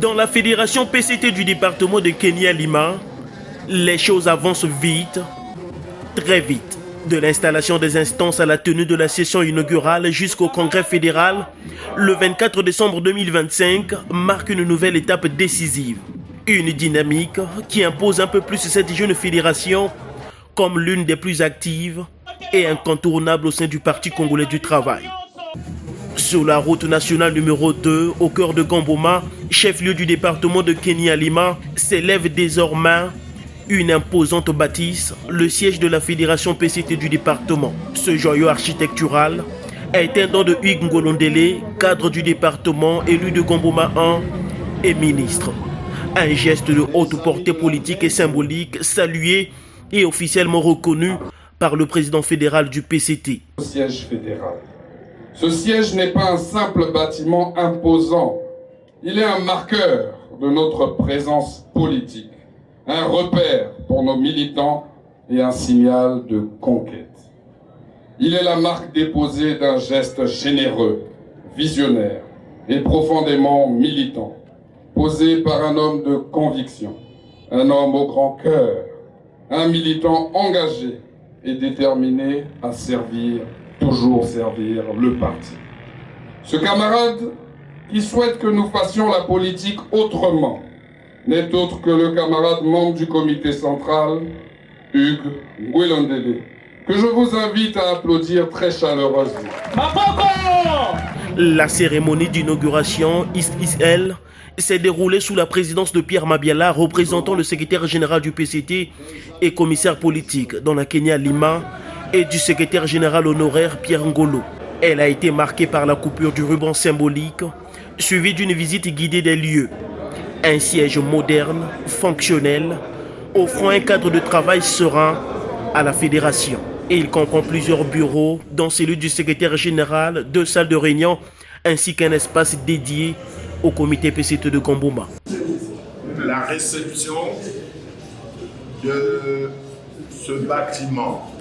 Dans la fédération PCT du département de Kenya-Lima, les choses avancent vite, très vite. De l'installation des instances à la tenue de la session inaugurale jusqu'au congrès fédéral, le 24 décembre 2025 marque une nouvelle étape décisive. Une dynamique qui impose un peu plus cette jeune fédération comme l'une des plus actives et incontournables au sein du Parti congolais du travail. Sur la route nationale numéro 2, au cœur de Gamboma, chef-lieu du département de Kenya-Lima, s'élève désormais une imposante bâtisse, le siège de la fédération PCT du département. Ce joyau architectural est un don de Hugues Ngolondele, cadre du département, élu de Gamboma 1 et ministre. Un geste de haute portée politique et symbolique, salué et officiellement reconnu par le président fédéral du PCT. Siège fédéral. Ce siège n'est pas un simple bâtiment imposant. Il est un marqueur de notre présence politique, un repère pour nos militants et un signal de conquête. Il est la marque déposée d'un geste généreux, visionnaire et profondément militant, posé par un homme de conviction, un homme au grand cœur, un militant engagé et déterminé à toujours servir le parti. Ce camarade qui souhaite que nous fassions la politique autrement n'est autre que le camarade membre du comité central, Hugues Ngolondele, que je vous invite à applaudir très chaleureusement. La cérémonie d'inauguration ISL s'est déroulée sous la présidence de Pierre Mabiala, représentant le secrétaire général du PCT et commissaire politique dans la Kenya-Lima, et du secrétaire général honoraire Pierre Ngolo. Elle a été marquée par la coupure du ruban symbolique, suivie d'une visite guidée des lieux. Un siège moderne, fonctionnel, offrant un cadre de travail serein à la fédération. Et il comprend plusieurs bureaux, dont celui du secrétaire général, 2 salles de réunion, ainsi qu'un espace dédié au comité PCT de Gamboma. La réception de ce bâtiment,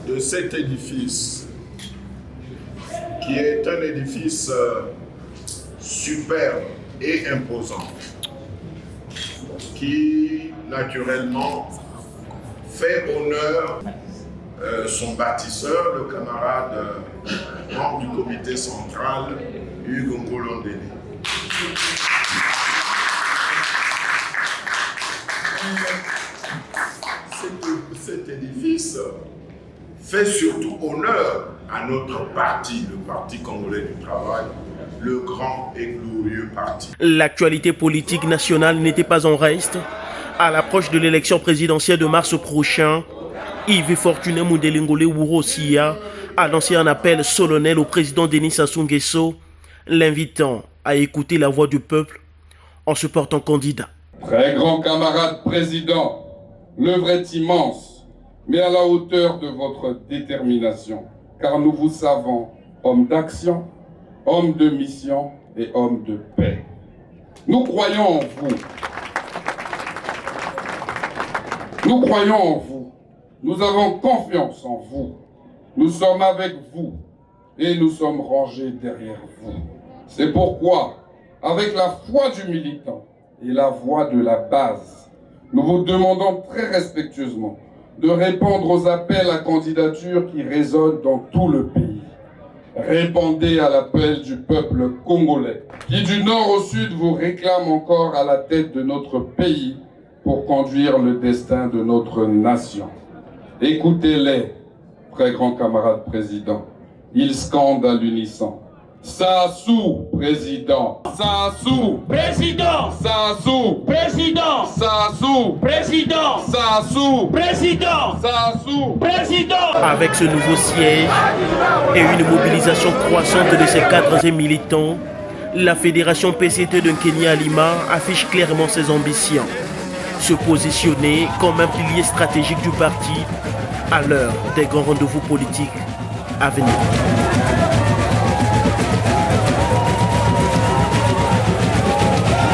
de cet édifice, qui est un édifice superbe et imposant, qui naturellement fait honneur son bâtisseur, le camarade membre du comité central, Hugues Ngolondele. Cet édifice fait surtout honneur à notre parti, le Parti congolais du travail, le grand et glorieux parti. L'actualité politique nationale n'était pas en reste. À l'approche de l'élection présidentielle de mars prochain, Yves Fortuné Mundelengole Wurosia a lancé un appel solennel au président Denis Sassou Nguesso, l'invitant à écouter la voix du peuple en se portant candidat. Très grand camarade président, l'œuvre est immense, mais à la hauteur de votre détermination, car nous vous savons homme d'action, homme de mission et homme de paix. Nous croyons en vous. Nous croyons en vous. Nous avons confiance en vous. Nous sommes avec vous et nous sommes rangés derrière vous. C'est pourquoi, avec la foi du militant et la voix de la base, nous vous demandons très respectueusement de répondre aux appels à candidature qui résonnent dans tout le pays. Répondez à l'appel du peuple congolais, qui du nord au sud vous réclame encore à la tête de notre pays pour conduire le destin de notre nation. Écoutez-les, très grand camarade président. Ils scandent à l'unisson. Sassou, président. Sassou, président. Sassou, président. Sassou, président. Sassou, président. Sassou, président. Avec ce nouveau siège et une mobilisation croissante de ses cadres et militants, la fédération PCT de Kenya-Lima affiche clairement ses ambitions. Se positionner comme un pilier stratégique du parti à l'heure des grands rendez-vous politiques à venir.